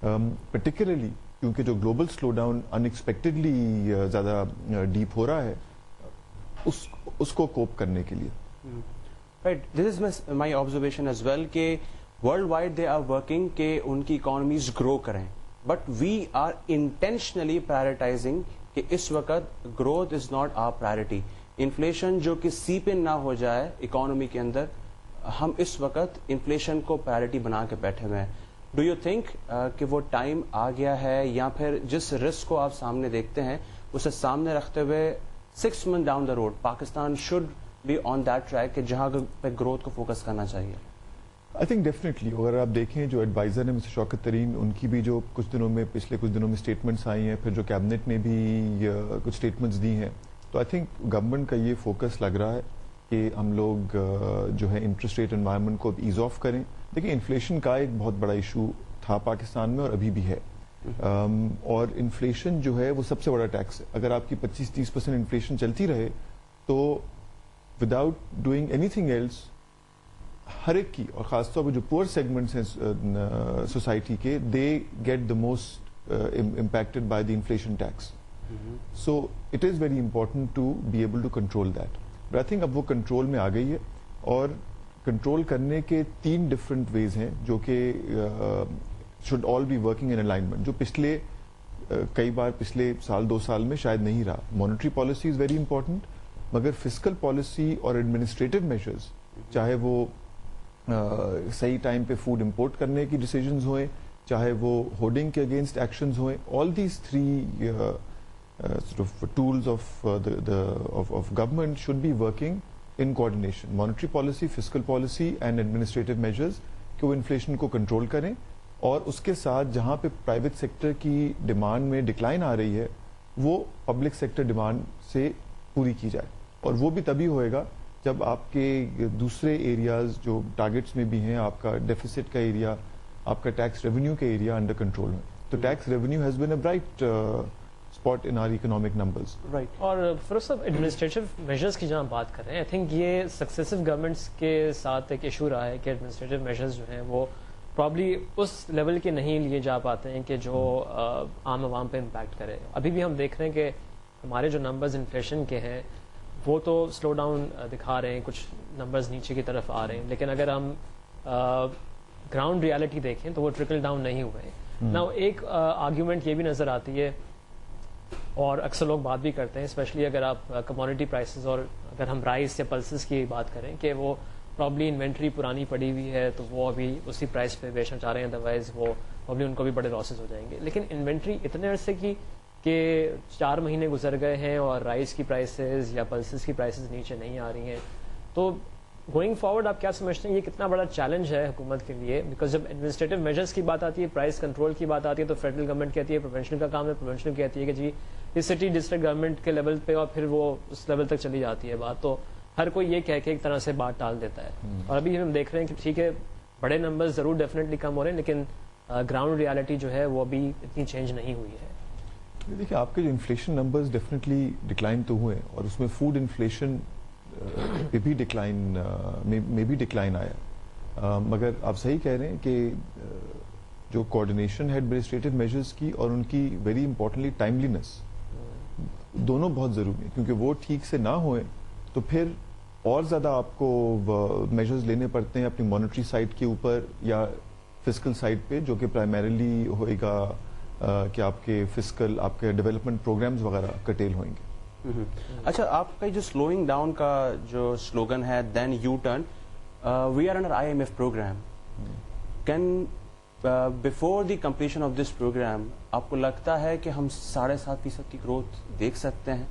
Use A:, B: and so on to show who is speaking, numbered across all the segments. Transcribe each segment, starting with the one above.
A: Particularly کیونکہ جو global slow down انیکسپیکٹڈلی زیادہ ڈیپ ہو رہا ہے اس کو کوپ کرنے کے لیے.
B: Right, this is my observation as well کہ worldwide they are working کہ ان کی اکانومیز گرو کریں, but we are intentionally prioritizing کہ اس وقت growth is not our priority. Inflation جو کہ سیپ ان نہ ہو جائے اکانومی کے اندر, ہم اس وقت انفلیشن کو پرائرٹی بنا کے بیٹھے ہوئے ہیں. ڈو یو تھنک کہ وہ ٹائم آ گیا ہے, یا پھر جس رسک کو آپ سامنے دیکھتے ہیں اسے سامنے رکھتے ہوئے 6 months down the road Pakistan should be on that track کہ جہاں پہ گروتھ کو فوکس کرنا چاہیے؟
A: آئی تھنک ڈیفینیٹلی اگر آپ دیکھیں جو ایڈوائزر ہیں مسٹر شوکت ترین, ان کی بھی جو پچھلے کچھ دنوں میں اسٹیٹمنٹس آئی ہیں, پھر جو کیبنٹ نے بھی کچھ اسٹیٹمنٹس دی ہیں, تو آئی تھنک گورنمنٹ کا یہ فوکس لگ رہا ہے کہ ہم لوگ جو ہے انٹرسٹ ریٹ انوائرمنٹ کو ایز آف کریں. دیکھیں انفلیشن کا ایک بہت بڑا ایشو تھا پاکستان میں اور ابھی بھی ہے, اور انفلیشن جو ہے وہ سب سے بڑا ٹیکس ہے. اگر آپ کی 25-30% انفلیشن چلتی رہے تو without doing anything else ہر ایک کی, اور خاص طور پہ جو پور سیگمنٹس ہیں سوسائٹی کے, they get the most impacted by the inflation tax. So it is very important to be able to control that. But I think اب وہ کنٹرول میں آ گئی ہے, اور کنٹرول کرنے کے 3 ڈفرنٹ ویز ہیں جو کہ should all be working in alignment, جو کئی بار پچھلے سال 2 سال میں شاید نہیں رہا. Monetary policy is very important, مگر فسکل پالیسی اور ایڈمنسٹریٹو میجرز, چاہے وہ صحیح ٹائم پہ فوڈ امپورٹ کرنے کی ڈیسیجنز ہوئیں, چاہے وہ ہوڈنگ کے اگینسٹ ایکشنز ہوئیں, all these 3 tools of government should be working in coordination. Monetary policy, fiscal policy and administrative measures کہ وہ انفلیشن کو کنٹرول کریں, اور اس کے ساتھ جہاں پہ پرائیویٹ سیکٹر کی ڈیمانڈ میں ڈکلائن آ رہی ہے وہ پبلک سیکٹر ڈیمانڈ سے پوری کی جائے. اور وہ بھی تبھی ہوئے گا جب آپ کے دوسرے ایریاز جو ٹارگیٹس میں بھی ہیں, آپ کا ڈیفیسٹ کا ایریا, آپ کا ٹیکس ریونیو کا ایریا انڈر کنٹرول ہے. تو tax revenue has been a bright spot in our economic numbers.
C: Right. اور فیروز صاحب ایڈمنسٹریٹو میجرز کی جہاں بات کر رہے ہیں, آئی تھنک یہ سکسیسو گورنمنٹس کے ساتھ ایک ایشو رہا ہے کہ ایڈمنسٹریٹو میجرز جو ہیں وہ پرابلی اس لیول کے نہیں لیے جا پاتے ہیں کہ جو عام عوام پہ امپیکٹ کرے. ابھی بھی ہم دیکھ رہے ہیں کہ ہمارے جو نمبرز انفلیشن کے ہیں وہ تو سلو ڈاؤن دکھا رہے ہیں, کچھ نمبرز نیچے کی طرف آ رہے ہیں, لیکن اگر ہم گراؤنڈ ریالٹی دیکھیں تو وہ ٹرکل ڈاؤن نہیں ہوئے ہیں. نا ایک آرگیومنٹ یہ بھی نظر آتی ہے, اور اکثر لوگ بات بھی کرتے ہیں, اسپیشلی اگر آپ کموڈٹی پرائسز, اور اگر ہم رائس یا پلسز کی بات کریں کہ وہ پرابلی انوینٹری پرانی پڑی ہوئی ہے تو وہ ابھی اسی پرائس پہ بیچنا چاہ رہے ہیں, ادروائز وہ پرابلی ان کو بھی بڑے لاسز ہو جائیں گے. لیکن انوینٹری اتنے عرصے کی کہ 4 مہینے گزر گئے ہیں اور رائس کی پرائسز یا پلسز کی پرائسز نیچے نہیں آ رہی ہیں, تو گوئنگ فارورڈ آپ کیا سمجھتے ہیں یہ کتنا بڑا چیلنج ہے حکومت کے لیے؟ بیکاز جب ایڈمنسٹریٹو میجرز کی بات آتی ہے, پرائس کنٹرول کی بات آتی ہے, تو فیڈرل گورنمنٹ کہتی ہے پروینشن کا کام ہے, پروینشن کہتی ہے کہ جی اس سٹی ڈسٹرکٹ گورنمنٹ کے لیول پہ, اور پھر وہ اس لیول تک چلی جاتی ہے بات. تو ہر کوئی یہ کہہ کے ایک طرح سے بات ٹال دیتا ہے. اور ابھی ہم دیکھ رہے ہیں کہ ٹھیک ہے بڑے نمبر ضرور ڈیفینیٹلی کم ہو رہے ہیں, لیکن گراؤنڈ ریالٹی جو ہے وہ ابھی اتنی چینج نہیں ہوئی ہے.
A: دیکھیے آپ کے جو انفلیشن نمبرز ڈیفینیٹلی ڈکلائن تو ہوئے, اور اس میں فوڈ انفلیشن پہ بھی ڈکلائن آیا, مگر آپ صحیح کہہ رہے ہیں کہ جو کوآرڈینیشن ہے ایڈمنسٹریٹو میجرز کی اور ان کی ویری امپورٹنٹلی ٹائملینس, دونوں بہت ضروری ہیں, کیونکہ وہ ٹھیک سے نہ ہوئے تو پھر اور زیادہ آپ کو میجرز لینے پڑتے ہیں اپنی مانیٹری سائڈ کے اوپر یا فسکل سائڈ پہ, جو کہ پرائمریلی ہوئے گا کہ آپ کے فسکل, آپ کے ڈیولپمنٹ پروگرامز وغیرہ کٹیل ہوئیں گے.
B: اچھا, آپ کا جو سلوئنگ ڈاؤن کا جو سلوگن ہے then you turn, we are under IMF program, can before the completion of this program آپ کو لگتا ہے کہ ہم 7.5% کی گروتھ دیکھ سکتے ہیں؟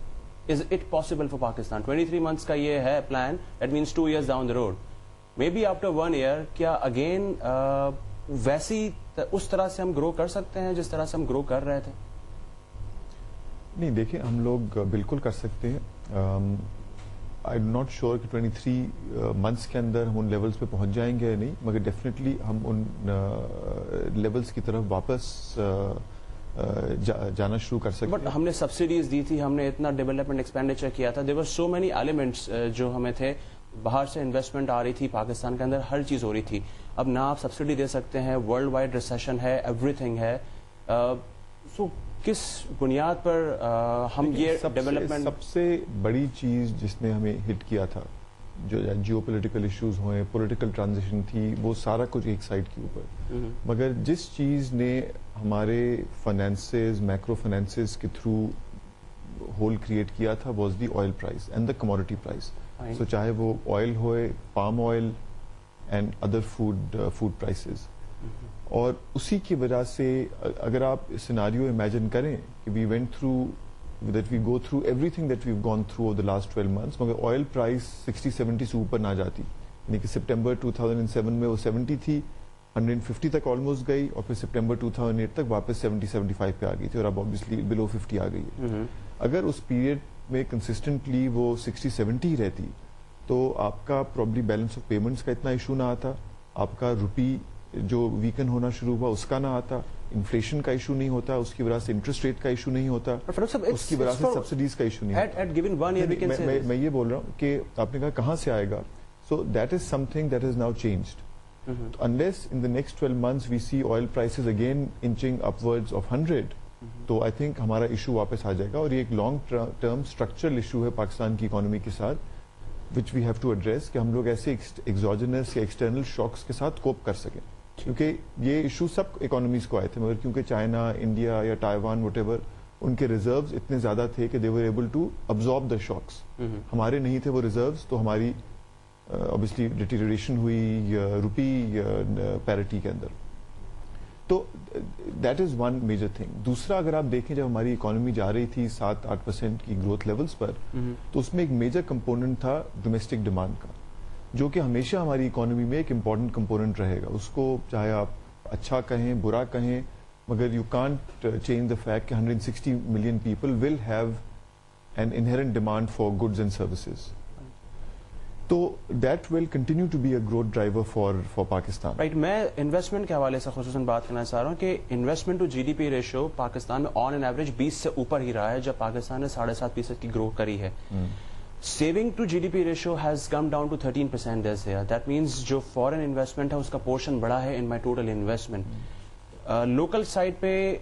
B: Is it possible for Pakistan? 23 months کا یہ ہے plan, that means 2 years down the road, may be after 1 year کیا اگین ویسی اس طرح سے ہم گرو کر سکتے ہیں جس طرح سے ہم گرو کر رہے تھے؟
A: نہیں, دیکھیں ہم لوگ بالکل کر سکتے ہیں. آئی ایم ناٹ شیور کہ 23 months کے اندر ہم ان لیولز پہ پہنچ جائیں گے یا نہیں, مگر ڈیفینیٹلی ہم ان لیولز کی طرف واپس جانا شروع کر سکتے ہیں.
B: بٹ ہم نے سبسڈیز دی تھی, ہم نے اتنا ڈیولپمنٹ ایکسپینڈیچر کیا تھا, دیر ور سو مینی ایلیمنٹس جو ہمیں تھے, باہر سے انویسٹمنٹ آ رہی تھی پاکستان کے اندر, ہر چیز ہو رہی تھی. اب نہ آپ سبسڈی دے سکتے ہیں, ورلڈ وائڈ ریسیشن ہے, ایوری تھنگ ہے. سو کس بنیاد پر ہم یہ ڈیولپمنٹ,
A: سب سے بڑی چیز جس نے ہمیں ہٹ کیا تھا, جو جیو پولیٹیکل ایشوز ہوئے, پولیٹیکل ٹرانزیشن تھی, وہ سارا کچھ ایک سائڈ کے اوپر, مگر جس چیز نے ہمارے فائنینسز, میکرو فائنینسز کے تھرو ہول کریٹ کیا تھا, was the oil price and the commodity price. So چاہے وہ آئل ہوئے, palm oil and other food prices. اور اسی کی وجہ سے اگر آپ سیناریو امیجن کریں کہ we went through that we go through everything that we've gone through over the last 12 months, مگر oil price 60-70 سے اوپر نہ جاتی, یعنی کہ سپٹمبر 2007 میں وہ 70 تھی, 150 تک آلموسٹ گئی, اور پھر سپٹمبر 2008 تک واپس 70-75 پہ آ گئی تھی, اور اب obviously below 50 آ گئی ہے. اگر اس پیریڈ میں کنسسٹنٹلی وہ 60-70 رہتی تو آپ کا پرابلی بیلنس آف پیمنٹس کا اتنا ایشو نہ آتا, آپ کا روپی جو ویکن ہونا شروع ہوا اس کا نہ آتا, انفلیشن کا ایشو نہیں ہوتا, اس کی وجہ سے انٹرسٹ ریٹ کا ایشو نہیں ہوتا, اس کی وجہ سے سبسڈیز کا ایشو نہیں ہوتا. میں یہ بول رہا ہوں کہ آپ نے کہا کہاں سے آئے گا, so that is something that is now changed. Unless in the next 12 months we see oil prices again inching upwards of 100, تو آئی تھنک ہمارا ایشو واپس آ جائے گا. اور یہ ایک لانگ ٹرم اسٹرکچرل ایشو ہے پاکستان کی اکانومی کے ساتھ, وچ وی ہیو ٹو ایڈریس, کہ ہم لوگ ایسے ایگزوجنس یا ایکسٹرنل شاکس کے ساتھ کوپ کر سکیں. کیونکہ یہ ایشو سب اکانومیز کو آئے تھے, مگر کیونکہ چائنا, انڈیا یا تائیوان وٹ ایور, ان کے ریزروز اتنے زیادہ تھے کہ they were able to absorb the shocks. ہمارے نہیں تھے وہ ریزروز, تو ہماری obviously ڈیٹیریشن ہوئی روپی پیرٹی کے اندر. تو that is one major thing. دوسرا, اگر آپ دیکھیں جب ہماری اکانومی جا رہی تھی 7-8% کی گروتھ لیولز پر, تو اس میں ایک میجر کمپوننٹ تھا ڈومیسٹک ڈیمانڈ کا, جو کہ ہمیشہ ہماری اکانومی میں ایک امپورٹنٹ کمپوننٹ رہے گا. اس کو چاہے آپ اچھا کہیں, برا کہیں, مگر you can't change the fact کہ 160 million people will have an inherent demand for goods and services. تو that will continue to be a growth driver for Pakistan.
B: Right. میں انویسٹمنٹ کے حوالے سے خصوصاً بات کرنا چاہ رہا ہوں کہ investment to G D P ratio Pakistan میں آن این ایوریج 20 سے اوپر ہی رہا ہے, جب پاکستان نے 7.5% کی گرو کری ہے. Saving to G D P ratio has come down to 13% this year. That means جو فارن انویسٹمنٹ ہے اس کا پورشن بڑا ہے in my total investment. Local side پہ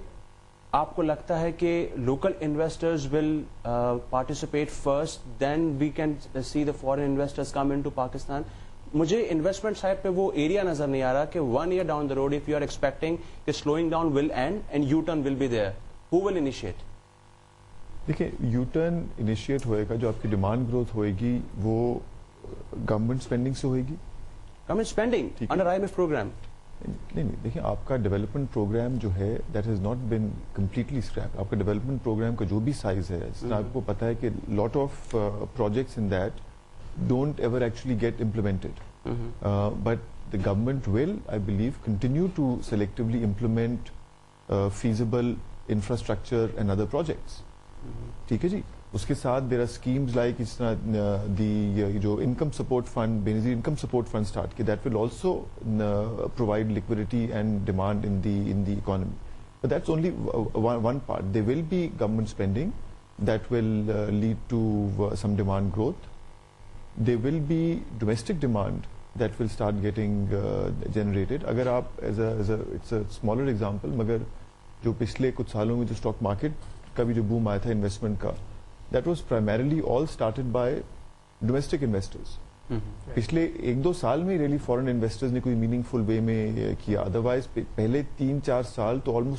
B: آپ کو لگتا ہے کہ local investors will participate first, then we can see the foreign investors come in to Pakistan. مجھے انویسٹمنٹ سائڈ پہ وہ ایریا نظر نہیں آ رہا کہ 1 year down the road if you are expecting کہ slowing down will and and U turn will be there, how will initiate.
A: دیکھیں, U turn initiate ہوئے گا, جو آپ کی ڈیمانڈ گروتھ ہوئے گی وہ گورنمنٹ اسپینڈنگ سے ہوئے گی.
B: Government spending under I M F program.
A: نہیں, دیکھیں آپ کا ڈیولپمنٹ پروگرام جو ہے that has not been completely scrap. آپ کا ڈیولپمنٹ پروگرام کا جو بھی سائز ہے, جس طرح آپ کو پتا ہے کہ lot of projects in that don't ever actually get implemented, but the government will, I believe, continue to selectively implement feasible infrastructure and other projects. ٹھیک ہے جی. اس کے ساتھ دیر آر اسکیمز لائک اس طرح دی جو income support fund, Benazir income support fund start کی, that will also provide liquidity and demand in the economy. But that's only one part. They will be government spending that will lead to some demand growth. They will be domestic demand that will start getting generated. اگر آپ as it's a smaller example, مگر جو پچھلے کچھ سالوں میں جو stock market کا بھی جو بوم آیا تھا انویسٹمنٹ کا, that was primarily all started by domestic investors. پچھلے 1-2 سال میں ریلی فارن انویسٹرز نے کوئی میننگ فل وے میں کیا, ادروائز پہلے 3-4 سال تو آلموسٹ